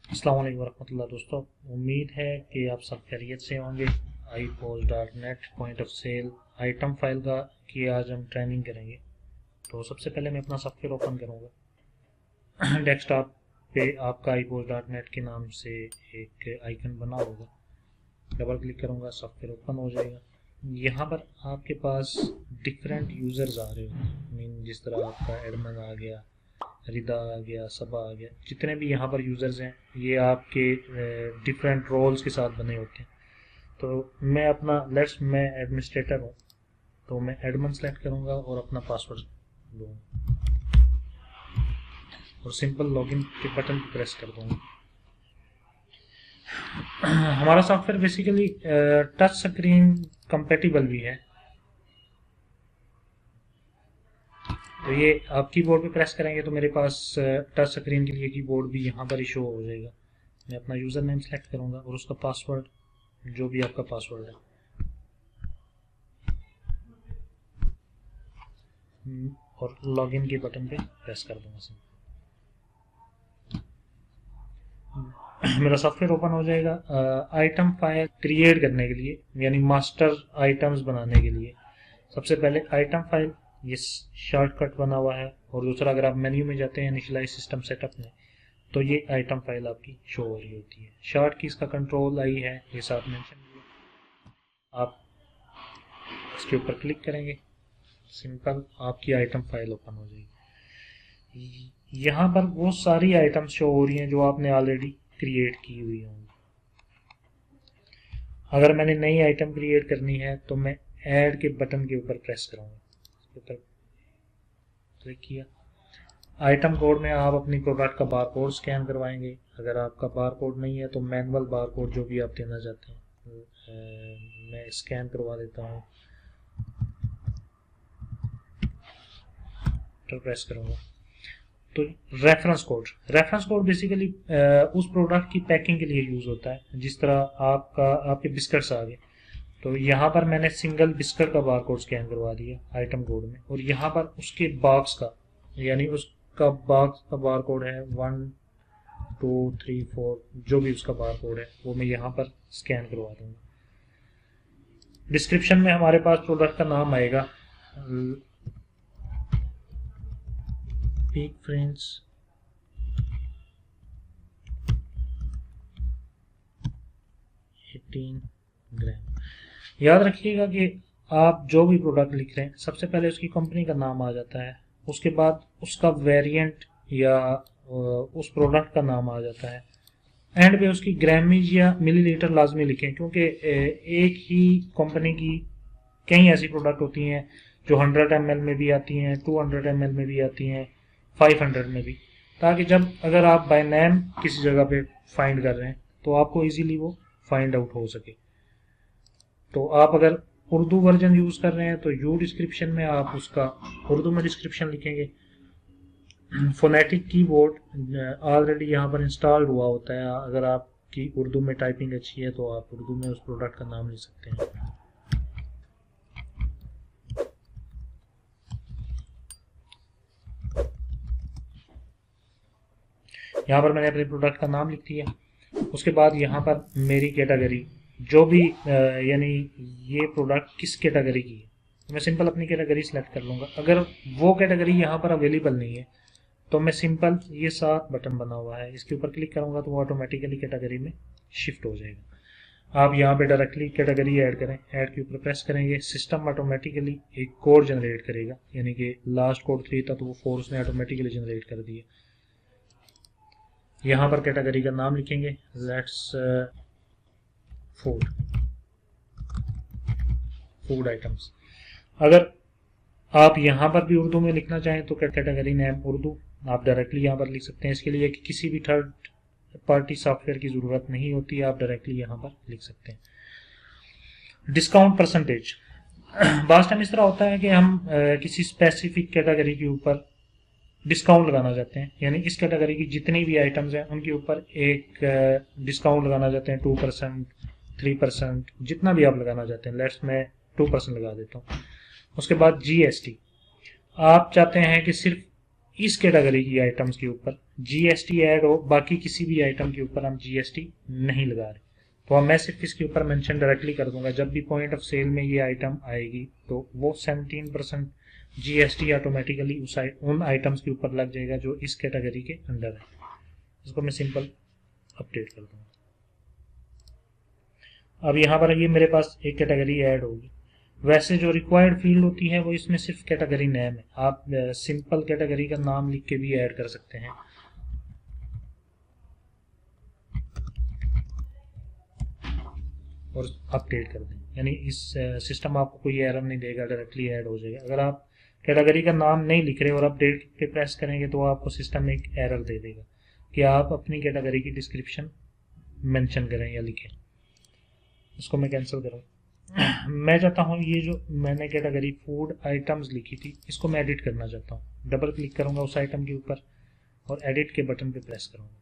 अस्सलाम वालेकुम वरहमतुल्लाह दोस्तों, उम्मीद है कि आप सब खैरियत से होंगे। iPost.net point of sale item file की आज हम ट्रेनिंग करेंगे। तो सबसे पहले मैं अपना सॉफ्टवेयर ओपन करूँगा। डेस्कटॉप पे आपका iPost.net के नाम से एक आइकन बना होगा, डबल क्लिक करूँगा, सॉफ्टवेयर ओपन हो जाएगा। यहाँ पर आपके पास डिफरेंट यूज़र्स आ रहे होंगे। मीन जिस तरह आपका एडमन आ गया, रिदा आ गया, सबा आ गया, जितने भी यहाँ पर यूज़र्स हैं ये आपके डिफरेंट रोल्स के साथ बने होते हैं। तो मैं एडमिनिस्ट्रेटर हूँ, तो मैं एडमिन सेलेक्ट करूँगा और अपना पासवर्ड दूँगा और सिंपल लॉगिन के बटन पर प्रेस कर दूँगा। हमारा software basically touch screen compatible भी है। तो ये आप कीबोर्ड पे प्रेस करेंगे तो मेरे पास टच स्क्रीन के लिए कीबोर्ड भी यहाँ पर ही शो हो जाएगा। मैं अपना यूज़र नेम सेलेक्ट करूँगा और उसका पासवर्ड, जो भी आपका पासवर्ड है, और लॉगिन के बटन पे प्रेस कर दूँगा सिंपल। मेरा सॉफ्टवेयर ओपन हो जाएगा। आइटम फाइल क्रिएट करने के लिए, यानी मास्टर आइटम्स बनाने के लिए, सबसे पहले आइटम फाइल, ये शॉर्टकट बना हुआ है। और दूसरा, अगर आप मेन्यू में जाते हैं इनिशियलाइज सिस्टम सेटअप में, तो ये आइटम फाइल आपकी शो हो रही होती है। शॉर्ट की इसका कंट्रोल आई है, ये साथ मेंशन। आप इसके ऊपर क्लिक करेंगे, सिंपल आपकी आइटम फाइल ओपन हो जाएगी। यहाँ पर वो सारी आइटम्स शो हो रही हैं जो आपने ऑलरेडी क्रिएट की हुई होंगी। अगर मैंने नई आइटम क्रिएट करनी है तो मैं ऐड के बटन के ऊपर प्रेस करूँगा। इसके ऊपर क्लिक किया। आइटम कोड में आप अपनी प्रोडक्ट का बार कोड स्कैन करवाएंगे। अगर आपका बार कोड नहीं है तो मैनुअल बार कोड जो भी आप देना चाहते हैं, मैं स्कैन करवा देता हूँ, तो प्रेस करूँगा। तो रेफरेंस कोड बेसिकली उस प्रोडक्ट की पैकिंग के लिए यूज़ होता है। जिस तरह आपके बिस्किट्स आ गए, तो यहाँ पर मैंने सिंगल बिस्किट का बार कोड स्कैन करवा दिया आइटम कोड में, और यहाँ पर उसके बॉक्स का, यानी उसका बॉक्स का बार कोड है 1 2 3 4, जो भी उसका बार कोड है वो मैं यहाँ पर स्कैन करवा दूंगा। डिस्क्रिप्शन में हमारे पास प्रोडक्ट का नाम आएगा, पीक फ्रेंड्स 18 ग्राम। याद रखिएगा कि आप जो भी प्रोडक्ट लिख रहे हैं, सबसे पहले उसकी कंपनी का नाम आ जाता है, उसके बाद उसका वेरिएंट या उस प्रोडक्ट का नाम आ जाता है, एंड पे उसकी ग्रामेज या मिलीलीटर लाजमी लिखें, क्योंकि एक ही कंपनी की कई ऐसी प्रोडक्ट होती हैं जो 100 ml में भी आती हैं, 200 ml में भी आती हैं, 500 में भी, ताकि जब अगर आप बाय नेम किसी जगह पे फाइंड कर रहे हैं तो आपको इजीली वो फाइंड आउट हो सके। तो आप अगर उर्दू वर्जन यूज़ कर रहे हैं तो यू डिस्क्रिप्शन में आप उसका उर्दू में डिस्क्रिप्शन लिखेंगे। फोनेटिक कीबोर्ड ऑलरेडी यहाँ पर इंस्टॉल्ड हुआ होता है। अगर आपकी उर्दू में टाइपिंग अच्छी है तो आप उर्दू में उस प्रोडक्ट का नाम लिख सकते हैं। यहाँ पर मैंने अपने प्रोडक्ट का नाम लिख दिया। उसके बाद यहाँ पर मेरी कैटेगरी, जो भी यानी ये प्रोडक्ट किस कैटेगरी की है, मैं सिंपल अपनी कैटेगरी सेलेक्ट कर लूँगा। अगर वो कैटेगरी यहाँ पर अवेलेबल नहीं है तो मैं सिंपल, ये 7 बटन बना हुआ है, इसके ऊपर क्लिक करूँगा तो वो ऑटोमेटिकली कैटेगरी में शिफ्ट हो जाएगा। आप यहाँ पे डायरेक्टली कैटेगरी ऐड करें, ऐड के ऊपर प्रेस करेंगे, सिस्टम ऑटोमेटिकली एक कोड जनरेट करेगा, यानी कि लास्ट कोड 3 था तो वो 4 उसने ऑटोमेटिकली जनरेट कर दिया। यहाँ पर कैटेगरी का नाम लिखेंगे, लेट्स फूड आइटम्स। अगर आप यहाँ पर भी उर्दू में लिखना चाहें तो कैटेगरी नेम उर्दू आप डायरेक्टली यहाँ पर लिख सकते हैं। इसके लिए कि किसी भी थर्ड पार्टी सॉफ्टवेयर की ज़रूरत नहीं होती, आप डायरेक्टली यहाँ पर लिख सकते हैं। डिस्काउंट परसेंटेज, बास टाइम इस तरह होता है कि हम किसी स्पेसिफिक कैटेगरी के ऊपर डिस्काउंट लगाना चाहते हैं, यानी इस कैटेगरी की जितनी भी आइटम्स हैं उनके ऊपर एक डिस्काउंट लगाना चाहते हैं, 2%, 3%, जितना भी आप लगाना चाहते हैं। लेट्स मैं 2% लगा देता हूँ। उसके बाद GST, आप चाहते हैं कि सिर्फ इस कैटेगरी की आइटम्स के ऊपर जीएसटी ऐड हो, बाकी किसी भी आइटम के ऊपर हम जीएसटी नहीं लगा रहे। तो अब मैं सिर्फ इसके ऊपर मेंशन डायरेक्टली कर दूंगा, जब भी पॉइंट ऑफ सेल में ये आइटम आएगी तो वो 17% जीएसटी ऑटोमेटिकली उन आइटम्स के ऊपर लग जाएगा जो इस कैटेगरी के अंडर है। इसको मैं सिंपल अपडेट कर दूंगा। अब यहाँ पर ये मेरे पास एक कैटेगरी ऐड होगी। वैसे जो रिक्वायर्ड फील्ड होती है वो इसमें सिर्फ कैटेगरी नेम है, आप सिंपल कैटेगरी का नाम लिख के भी ऐड कर सकते हैं। और अपडेट कर दें, यानी इस सिस्टम आपको कोई एरर नहीं देगा, डायरेक्टली ऐड हो जाएगा। अगर आप कैटेगरी का नाम नहीं लिख रहे और अपडेट पे प्रेस करेंगे तो आपको सिस्टम एक एरर दे देगा कि आप अपनी कैटेगरी की डिस्क्रिप्शन मेंशन करें या लिखें। इसको मैं कैंसिल करूँ। मैं चाहता हूँ ये जो मैंने कैटेगरी फूड आइटम्स लिखी थी इसको मैं एडिट करना चाहता हूँ। डबल क्लिक करूँगा उस आइटम के ऊपर और एडिट के बटन पे प्रेस करूँगा।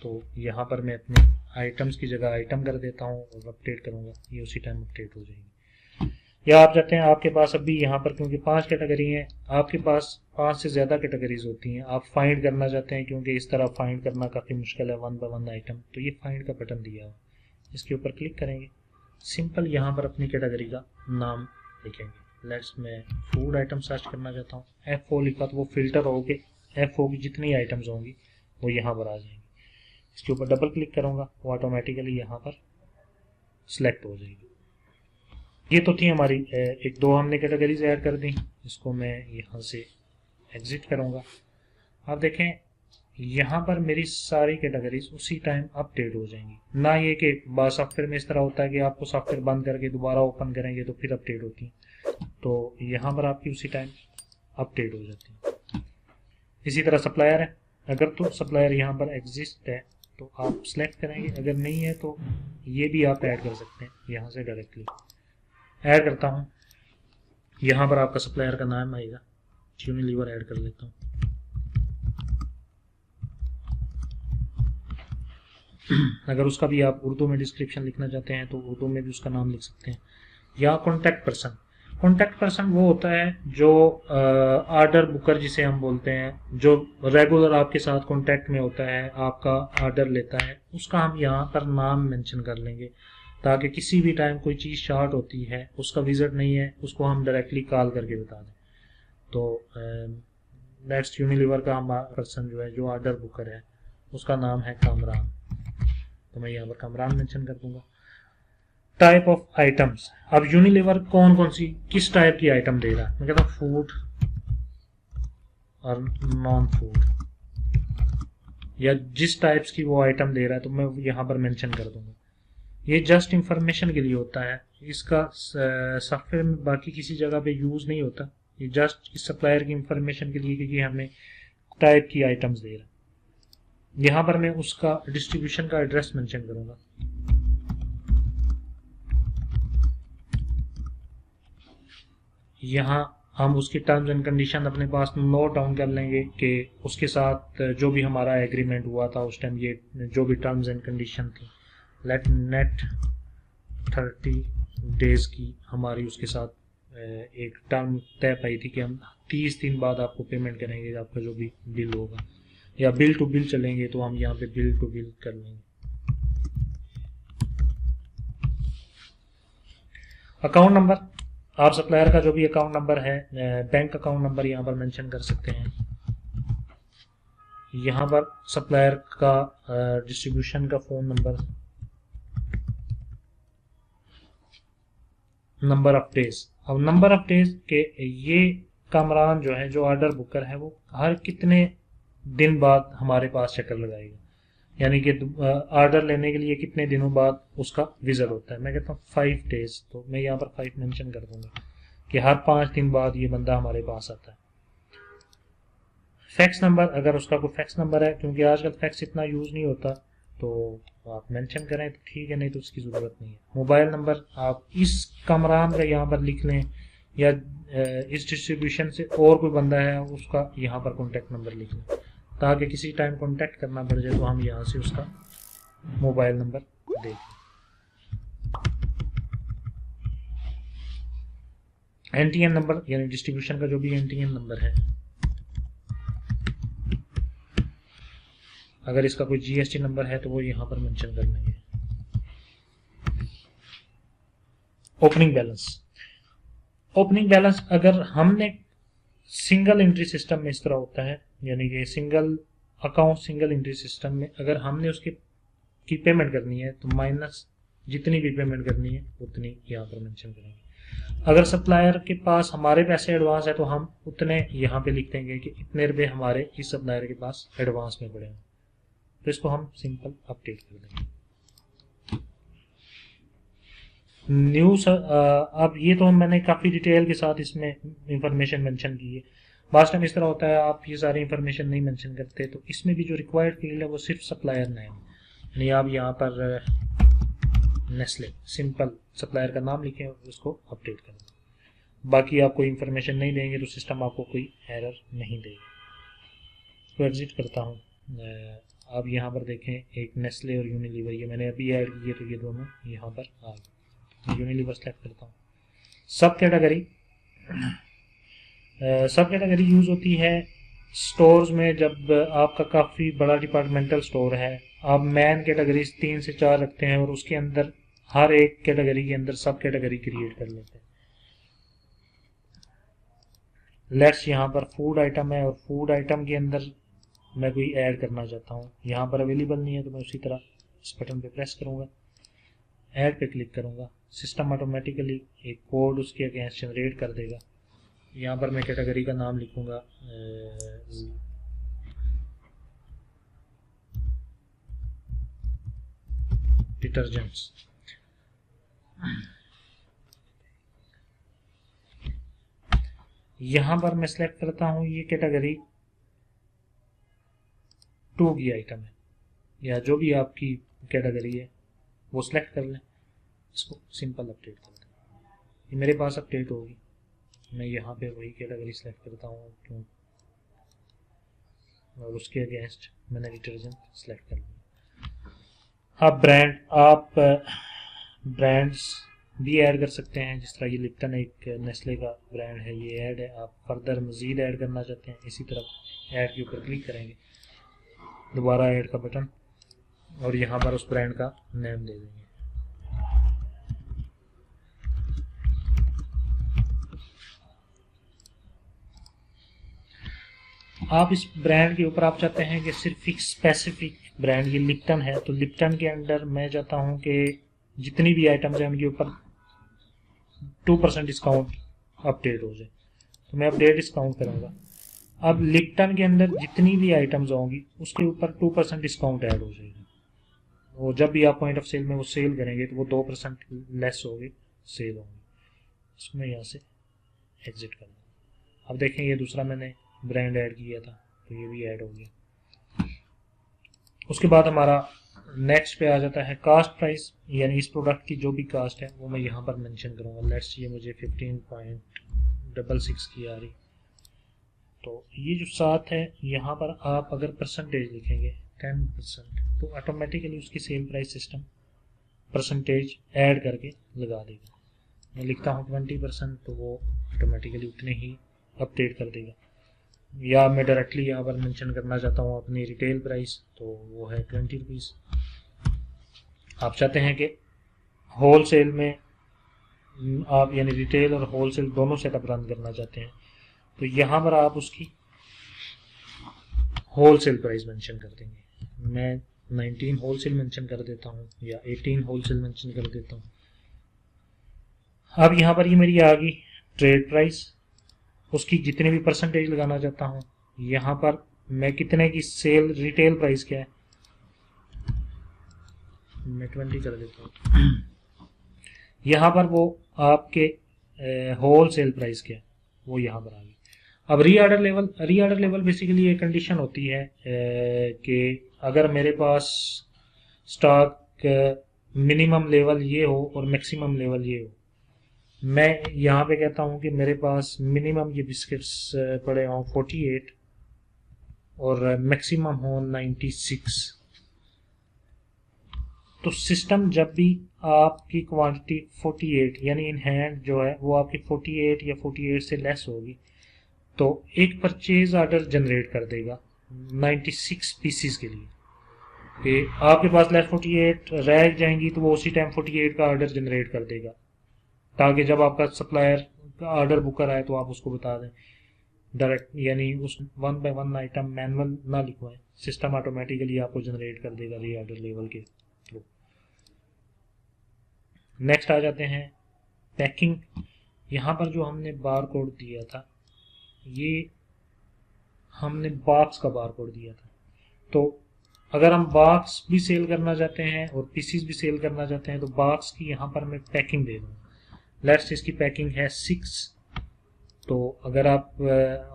तो यहाँ पर मैं अपने आइटम्स की जगह आइटम कर देता हूँ और अपडेट करूँगा, ये उसी टाइम अपडेट हो जाएगी। या आप चाहते हैं आपके पास अभी यहाँ पर क्योंकि 5 कैटेगरी हैं, आपके पास 5 से ज़्यादा कैटेगरीज होती हैं, आप फाइंड करना चाहते हैं क्योंकि इस तरह फाइंड करना काफ़ी मुश्किल है 1 बाय 1 आइटम, तो ये फाइंड का बटन दिया हुआ, इसके ऊपर क्लिक करेंगे, सिंपल यहाँ पर अपनी कैटेगरी का नाम लिखेंगे। लेट्स मैं फूड आइटम सर्च करना चाहता हूँ, F4 लिखा तो वो फिल्टर होके F4 की जितनी आइटम्स होंगी वो यहाँ पर आ जाएंगी। इसके ऊपर डबल क्लिक करूँगा वो ऑटोमेटिकली यहाँ पर सिलेक्ट हो जाएगी। ये तो थी हमारी एक दो हमने कैटेगरीज ऐड कर दी। इसको मैं यहाँ से एग्जिट करूँगा। आप देखें यहाँ पर मेरी सारी कैटेगरीज उसी टाइम अपडेट हो जाएंगी। ना ये कि सॉफ्टवेयर में इस तरह होता है कि आपको सॉफ्टवेयर बंद करके दोबारा ओपन करेंगे तो फिर अपडेट होती है, तो यहाँ पर आपकी उसी टाइम अपडेट हो जाती है। इसी तरह सप्लायर है, अगर तो सप्लायर यहाँ पर एग्जिस्ट है तो आप सिलेक्ट करेंगे, अगर नहीं है तो ये भी आप ऐड कर सकते हैं। यहाँ से डायरेक्टली ऐड करता हूँ, यहाँ पर आपका सप्लायर का नाम आएगा, यूनिलीवर ऐड कर लेता हूँ। अगर उसका भी आप उर्दू में डिस्क्रिप्शन लिखना चाहते हैं तो उर्दू में भी उसका नाम लिख सकते हैं। या कॉन्टैक्ट पर्सन, कॉन्टैक्ट पर्सन वो होता है जो ऑर्डर बुकर जिसे हम बोलते हैं, जो रेगुलर आपके साथ कॉन्टैक्ट में होता है, आपका ऑर्डर लेता है, उसका हम यहाँ पर नाम मेंशन कर लेंगे ताकि किसी भी टाइम कोई चीज़ शॉर्ट होती है, उसका विजिट नहीं है, उसको हम डायरेक्टली कॉल करके बता दें। तो नेक्स्ट यूनिलीवर का हमारा पर्सन जो है, जो ऑर्डर बुकर है, उसका नाम है कामरान, तो मैं यहाँ पर कामरान मेंशन कर दूंगा। टाइप ऑफ आइटम्स, अब यूनिलीवर कौन कौन सी किस टाइप की आइटम दे रहा है, मैं कहता हूँ फूड और नॉन फूड, या जिस टाइप्स की वो आइटम दे रहा है तो मैं यहाँ पर मेंशन कर दूंगा। ये जस्ट इंफॉर्मेशन के लिए होता है, इसका सॉफ्टवेयर में बाकी किसी जगह पे यूज नहीं होता, ये जस्ट इस सप्लायर की इंफॉर्मेशन के लिए कि हमें टाइप की आइटम्स दे रहा है। यहाँ पर मैं उसका डिस्ट्रीब्यूशन का एड्रेस मेंशन करूंगा। यहाँ हम उसकी टर्म्स एंड कंडीशन अपने पास नोट डाउन कर लेंगे कि उसके साथ जो भी हमारा एग्रीमेंट हुआ था उस टाइम, ये जो भी टर्म्स एंड कंडीशन थी, लेट नेट 30 डेज की हमारी उसके साथ एक टर्म तय पाई थी कि हम 30 दिन बाद आपको पेमेंट करेंगे, आपका जो भी बिल होगा, या बिल टू बिल चलेंगे तो हम यहाँ पे बिल टू बिल कर लेंगे। अकाउंट नंबर, आप सप्लायर का जो भी अकाउंट नंबर है, बैंक अकाउंट नंबर यहाँ पर मेंशन कर सकते हैं। यहाँ पर सप्लायर का डिस्ट्रीब्यूशन का phone number, number of days. अब नंबर ऑफ डेज के ये कामरान जो है, जो ऑर्डर बुकर है, वो हर कितने दिन बाद हमारे पास चक्कर लगाएगा, यानी कि ऑर्डर लेने के लिए कितने दिनों बाद उसका विजिट होता है। मैं कहता हूँ 5 डेज, तो मैं यहाँ पर 5 मेंशन कर दूंगा कि हर 5 दिन बाद ये बंदा हमारे पास आता है। फैक्स नंबर, अगर उसका कोई फैक्स नंबर है, क्योंकि आजकल फैक्स इतना यूज नहीं होता तो आप मेंशन करें तो ठीक है, नहीं तो उसकी ज़रूरत नहीं है। मोबाइल नंबर आप इस कामरान का यहाँ पर लिख लें, या इस डिस्ट्रीब्यूशन से और कोई बंदा है उसका यहाँ पर कॉन्टैक्ट नंबर लिख लें, ताकि किसी टाइम कॉन्टैक्ट करना पड़ जाए तो हम यहाँ से उसका मोबाइल नंबर दें। एनटीएन नंबर, यानी डिस्ट्रीब्यूशन का जो भी एनटीएन नंबर है अगर इसका कोई जीएसटी नंबर है तो वो यहाँ पर मेंशन कर लेंगे। ओपनिंग बैलेंस, ओपनिंग बैलेंस अगर हमने सिंगल एंट्री सिस्टम में इस तरह होता है, यानी कि single account single entry system में अगर हमने उसकी की पेमेंट करनी है तो माइनस जितनी भी पेमेंट करनी है उतनी यहाँ पर मेंशन करेंगे। अगर सप्लायर के पास हमारे पैसे एडवांस है तो हम उतने यहाँ पे लिख देंगे कि इतने रुपए हमारे इस सप्लायर के पास एडवांस में पड़े हैं, तो इसको हम सिंपल अपडेट कर देंगे। न्यू अब ये तो मैंने काफ़ी डिटेल के साथ इसमें इंफॉर्मेशन मेंशन की है। लास्ट टाइम इस तरह होता है आप ये सारी इंफॉर्मेशन नहीं मेंशन करते, तो इसमें भी जो रिक्वायर्ड फील्ड है वो सिर्फ सप्लायर नेम, यानी आप यहाँ पर नेस्ले सिंपल सप्लायर का नाम लिखें और उसको अपडेट कर दें। बाकी आप कोई इंफॉर्मेशन नहीं देंगे तो सिस्टम आपको कोई एरर नहीं देगा। तो एग्जिट करता हूँ। अब यहाँ पर देखें एक नेस्ले और यूनिलीवर ये मैंने अभी ऐड किए तो ये दोनों यहाँ पर आ गए। यूनिलीवर सेलेक्ट करता हूँ। सब कैटेगरी यूज़ होती है स्टोर्स में जब आपका काफ़ी बड़ा डिपार्टमेंटल स्टोर है, आप मैन कैटेगरीज 3 से 4 रखते हैं और उसके अंदर हर एक कैटेगरी के अंदर सब कैटेगरी क्रिएट कर लेते हैं। लेट्स यहाँ पर फूड आइटम है और फूड आइटम के अंदर मैं कोई ऐड करना चाहता हूँ, यहाँ पर अवेलेबल नहीं है तो मैं उसी तरह इस बटन पे प्रेस करूँगा, ऐड पे क्लिक करूँगा, सिस्टम ऑटोमेटिकली एक कोड उसके अगेंस्ट जनरेट कर देगा। यहाँ पर मैं कैटेगरी का नाम लिखूँगा डिटर्जेंट्स। यहाँ पर मैं सिलेक्ट करता हूँ ये कैटेगरी 2 की आइटम है, या जो भी आपकी कैटेगरी है वो सिलेक्ट कर लें, इसको सिंपल अपडेट कर दें। ये मेरे पास अपडेट होगी, मैं यहाँ पे वही कैटेगरी सिलेक्ट करता हूँ क्यों, और उसके अगेंस्ट मैंने डिटर्जेंट सिलेक्ट कर लिया। अब आप ब्रांड्स भी ऐड कर सकते हैं, जिस तरह ये लिप्टन एक नेस्ले का ब्रांड है, ये ऐड है। आप फर्दर मज़ीद ऐड करना चाहते हैं, इसी तरह ऐड के ऊपर क्लिक करेंगे, दोबारा ऐड का बटन, और यहाँ पर उस ब्रांड का नेम दे देंगे। आप इस ब्रांड के ऊपर आप चाहते हैं कि सिर्फ एक स्पेसिफिक ब्रांड, ये लिप्टन है तो लिप्टन के अंदर मैं चाहता हूँ कि जितनी भी आइटम्स हैं उनके ऊपर 2% डिस्काउंट अपडेट हो जाए, तो मैं अपडेट डिस्काउंट करूँगा। अब लिप्टन के अंदर जितनी भी आइटम्स होंगी उसके ऊपर 2% डिस्काउंट ऐड हो जाएगा, और जब भी आप पॉइंट ऑफ सेल में वो सेल करेंगे तो वो 2% लेस होगी सेल होंगी। इसमें यहाँ से एग्जिट कर दूँ। अब देखें ये दूसरा मैंने ब्रांड ऐड किया था तो ये भी ऐड हो गया। उसके बाद हमारा नेक्स्ट पे आ जाता है कास्ट प्राइस, यानी इस प्रोडक्ट की जो भी कास्ट है वो मैं यहाँ पर मेंशन करूँगा। लेट्स ये मुझे 15.66 की आ रही, तो ये जो 7 है यहाँ पर आप अगर परसेंटेज लिखेंगे 10% तो ऑटोमेटिकली उसकी sale price system percentage add करके लगा देगा। मैं लिखता हूँ 20% तो वो ऑटोमेटिकली उतने ही अपडेट कर देगा। या मैं डायरेक्टली यहाँ पर मेंशन करना चाहता हूँ अपनी रिटेल प्राइस, तो वो है 20 रुपीज़। आप चाहते हैं कि होल सेल में आप यानी रिटेल और होल सेल दोनों सेटअप रन करना चाहते हैं, तो यहाँ पर आप उसकी होल सेल प्राइस मेंशन कर देंगे। मैं 19 होल सेल मेंशन कर देता हूँ या 18 होल सेल मेंशन कर देता हूँ। अब यहाँ पर ये मेरी आ गई ट्रेड प्राइस, उसकी जितने भी परसेंटेज लगाना चाहता हूँ। यहाँ पर मैं कितने की सेल रिटेल प्राइस क्या है मैं 20 कर देता हूँ। यहाँ पर वो आपके होल सेल प्राइस क्या है वो यहाँ पर आ गई। अब रीऑर्डर लेवल बेसिकली ये कंडीशन होती है कि अगर मेरे पास स्टॉक मिनिमम लेवल ये हो और मैक्सिमम लेवल ये हो, मैं यहाँ पे कहता हूँ कि मेरे पास मिनिमम ये बिस्किट्स पड़े हों 48 और मैक्सिमम हो 96, तो सिस्टम जब भी आपकी क्वांटिटी 48 यानी इन हैंड जो है वो आपकी 48 या 48 से लेस होगी तो एक परचेज ऑर्डर जनरेट कर देगा 96 पीसीस के लिए। कि आपके पास लेस 48 रह जाएंगी तो वो उसी टाइम 48 का ऑर्डर जनरेट कर देगा, ताकि जब आपका सप्लायर का ऑर्डर बुकर आए तो आप उसको बता दें डायरेक्ट, यानी उस 1 बाय 1 आइटम मैनुअल ना लिखवाएं, सिस्टम ऑटोमेटिकली आपको जनरेट कर देगा रीऑर्डर लेवल के थ्रू। नेक्स्ट आ जाते हैं पैकिंग। यहाँ पर जो हमने बार कोड दिया था, ये हमने बॉक्स का बार कोड दिया था। तो अगर हम बॉक्स भी सेल करना चाहते हैं और पीसीस भी सेल करना चाहते हैं तो बॉक्स की यहाँ पर मैं पैकिंग दे दूँगा। लेट्स इसकी पैकिंग है 6। तो अगर आप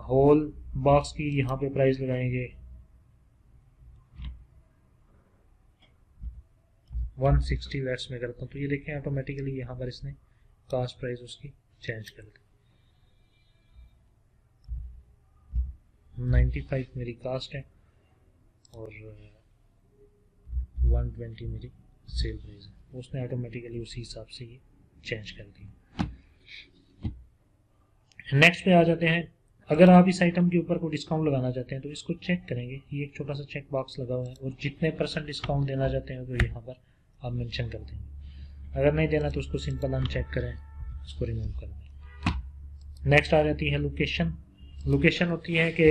होल बॉक्स की यहाँ पे प्राइस लगाएंगे 160, लेट्स में करता हूँ, तो ये देखें ऑटोमेटिकली यहाँ पर इसने कास्ट प्राइस उसकी चेंज कर दी। 95 मेरी कास्ट है और 120 मेरी सेल प्राइस है, उसने ऑटोमेटिकली उसी हिसाब से ये चेंज कर दी। नेक्स्ट पे आ जाते हैं, अगर आप इस आइटम के ऊपर कोई डिस्काउंट लगाना चाहते हैं तो इसको चेक करेंगे, ये एक छोटा सा चेक बॉक्स लगा हुआ है और जितने % डिस्काउंट देना चाहते हैं तो यहाँ पर आप मेंशन कर देंगे। अगर नहीं देना तो उसको सिंपल अनचेक करें, इसको रिमूव कर दें। नेक्स्ट आ जाती है लोकेशन। लोकेशन होती है कि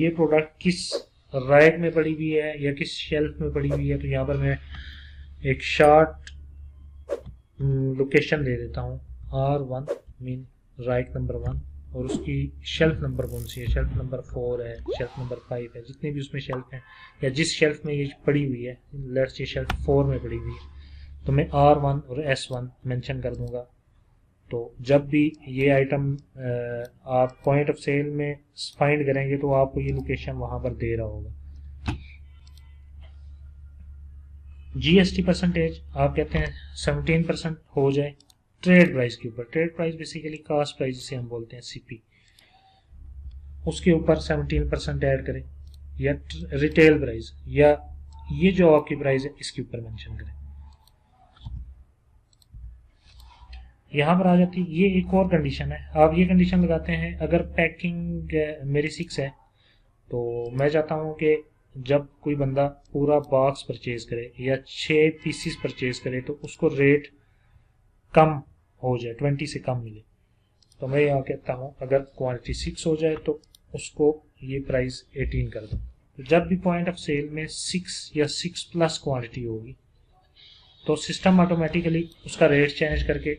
ये प्रोडक्ट किस रैक में पड़ी हुई है या किस शेल्फ में पड़ी हुई है। तो यहाँ पर मैं एक शॉर्ट लोकेशन दे देता हूँ, R1 मीन रैक नंबर 1, और उसकी शेल्फ नंबर कौन सी है, शेल्फ नंबर 4 है, शेल्फ नंबर 5 है, जितने भी उसमें शेल्फ हैं या जिस शेल्फ में ये पड़ी हुई है, लेट्स ये शेल्फ 4 में पड़ी हुई है, तो मैं R1 और S1 मेंशन कर दूंगा। तो जब भी ये आइटम आप पॉइंट ऑफ सेल में फाइंड करेंगे तो आपको ये लोकेशन वहां पर दे रहा होगा। GST परसेंटेज आप कहते हैं 17% हो जाए ट्रेड प्राइस के ऊपर। Trade price basically cost price जिसे हम बोलते हैं CP, उसके ऊपर 17% ऐड करें, या रिटेल प्राइस या ये जो आपकी प्राइस है इसके ऊपर मेंशन करें। यहाँ पर आ जाती है ये एक और कंडीशन है, आप ये कंडीशन लगाते हैं अगर पैकिंग मेरी 6 है तो मैं चाहता हूँ कि जब कोई बंदा पूरा बॉक्स परचेज करे या 6 पीसीस परचेज करे तो उसको रेट कम हो जाए, 20 से कम मिले। तो मैं यहाँ कहता हूँ अगर क्वांटिटी 6 हो जाए तो उसको ये प्राइस 18 कर दो। तो जब भी पॉइंट ऑफ सेल में 6 या 6+ क्वांटिटी होगी तो सिस्टम ऑटोमेटिकली उसका रेट चेंज करके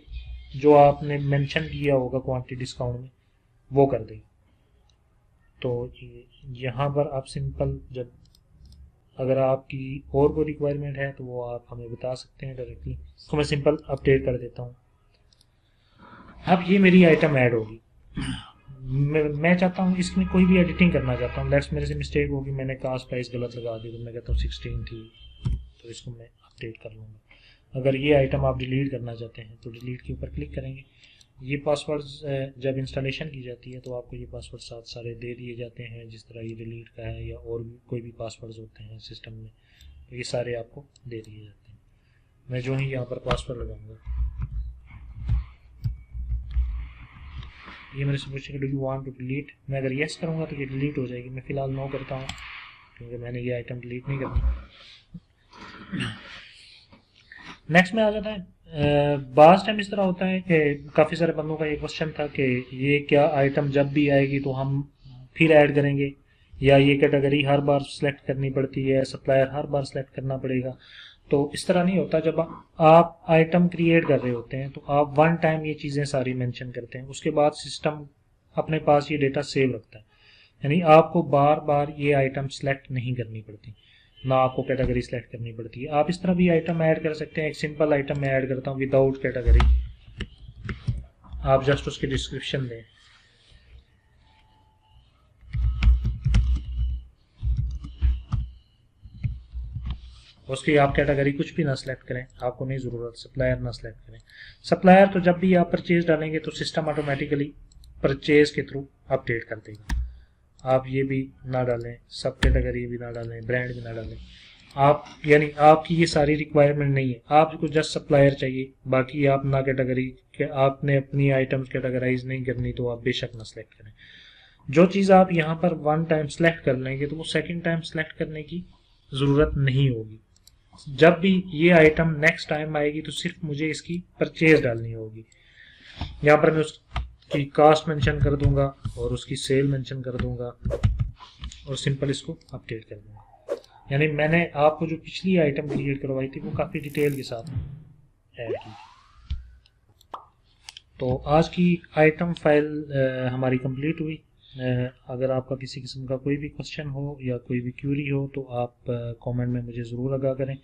जो आपने मेंशन किया होगा क्वांटिटी डिस्काउंट में वो कर देगी। तो यहाँ पर आप सिंपल, जब अगर आपकी और कोई रिक्वायरमेंट है तो वो आप हमें बता सकते हैं डायरेक्टली, तो मैं सिंपल अपडेट कर देता हूँ। अब ये मेरी आइटम ऐड होगी, मैं चाहता हूँ इसमें कोई भी एडिटिंग करना चाहता हूँ। लेट्स मेरे से मिस्टेक होगी, मैंने कास्ट प्राइस गलत लगा दी, तो मैं कहता हूँ 16 थी, तो इसको मैं अपडेट कर लूँगा। अगर ये आइटम आप डिलीट करना चाहते हैं तो डिलीट के ऊपर क्लिक करेंगे। ये पासवर्ड्स जब इंस्टॉलेशन की जाती है तो आपको ये पासवर्ड साथ सारे दे दिए जाते हैं, जिस तरह ये डिलीट का है या और भी कोई भी पासवर्ड्स होते हैं सिस्टम में, तो ये सारे आपको दे दिए जाते हैं। मैं जो ही यहाँ पर पासवर्ड लगाऊंगा, ये मेरे से पूछेगा do you want to delete, मैं अगर येस करूँगा तो ये डिलीट हो जाएगी। मैं फिलहाल नो करता हूँ क्योंकि मैंने ये आइटम डिलीट नहीं करना। नेक्स्ट में आ जाता है, बाज़ टाइम इस तरह होता है कि काफ़ी सारे बंदों का ये क्वेश्चन था कि ये क्या आइटम जब भी आएगी तो हम फिर ऐड करेंगे या ये कैटेगरी हर बार सेलेक्ट करनी पड़ती है, सप्लायर हर बार सेलेक्ट करना पड़ेगा। तो इस तरह नहीं होता। जब आप आइटम क्रिएट कर रहे होते हैं तो आप वन टाइम ये चीज़ें सारी मेंशन करते हैं, उसके बाद सिस्टम अपने पास ये डेटा सेव रखता है, यानी आपको बार बार ये आइटम सेलेक्ट नहीं करनी पड़ती, ना आपको कैटेगरी सेलेक्ट करनी पड़ती है। आप इस तरह भी आइटम ऐड कर सकते हैं। एक सिंपल आइटम मैं ऐड करता हूँ विदाउट कैटेगरी, आप जस्ट उसकी डिस्क्रिप्शन दें, उसकी आप कैटेगरी कुछ भी ना सेलेक्ट करें, आपको नहीं ज़रूरत, सप्लायर ना सेलेक्ट करें। सप्लायर तो जब भी आप परचेज डालेंगे तो सिस्टम ऑटोमेटिकली परचेज के थ्रू अपडेट कर देगा। आप ये भी ना डालें, सब कैटेगरी भी ना डालें, ब्रांड भी ना डालें। आप यानी आपकी ये सारी रिक्वायरमेंट नहीं है, आपको जस्ट सप्लायर चाहिए, बाकी आप ना कैटेगरी के, आपने अपनी आइटम्स कैटेगराइज नहीं करनी तो आप बेशक ना सेलेक्ट करें। जो चीज़ आप यहाँ पर वन टाइम सेलेक्ट कर लेंगे तो वो सेकंड टाइम सेलेक्ट करने की ज़रूरत नहीं होगी। जब भी ये आइटम नेक्स्ट टाइम आएगी तो सिर्फ मुझे इसकी परचेज डालनी होगी। यहाँ पर मैं उसकी कास्ट मेंशन कर दूंगा और उसकी सेल मेंशन कर दूंगा और सिंपल इसको अपडेट कर दूंगा। यानी मैंने आपको जो पिछली आइटम क्रिएट करवाई थी वो काफ़ी डिटेल के साथ ऐड की। तो आज की आइटम फाइल हमारी कंप्लीट हुई। अगर आपका किसी किस्म का कोई भी क्वेश्चन हो या कोई भी क्यूरी हो तो आप कमेंट में मुझे ज़रूर आगाह करें।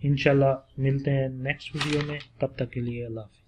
इंशाल्लाह मिलते हैं नेक्स्ट वीडियो में, तब तक के लिए अल्लाह हाफ़िज़।